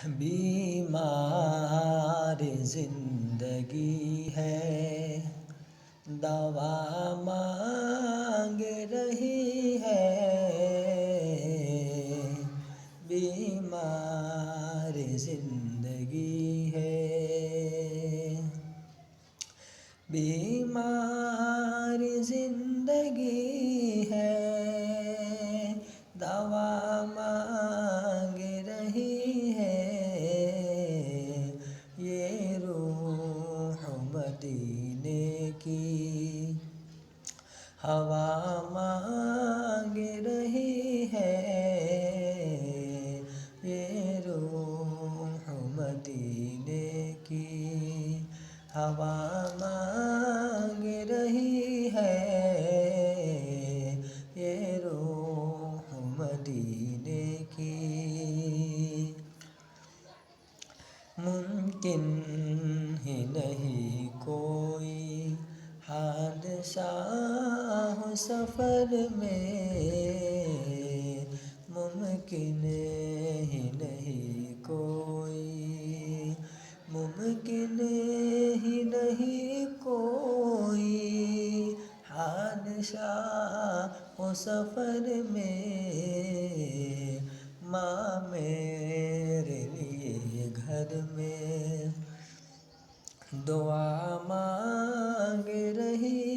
بیمار زندگی ہے، دوا مانگ رہی ہے، بیمار زندگی ہے، بیمار زندگی ہے، دوا مانگ رہی ہے، یہ روح مدینے کی ہوا مانگ رہی ہے، یہ روح مدینے کی ہوا مانگ رہی ہے، یہ روح مدینے کی۔ ممکن ہی نہیں کوئی حادثہ ہو سفر میں، ممکن ہی نہیں کوئی، ممکن ہی نہیں کوئی حادثہ ہو سفر میں، ماں میرے لیے گھر میں دعا مانگ رہی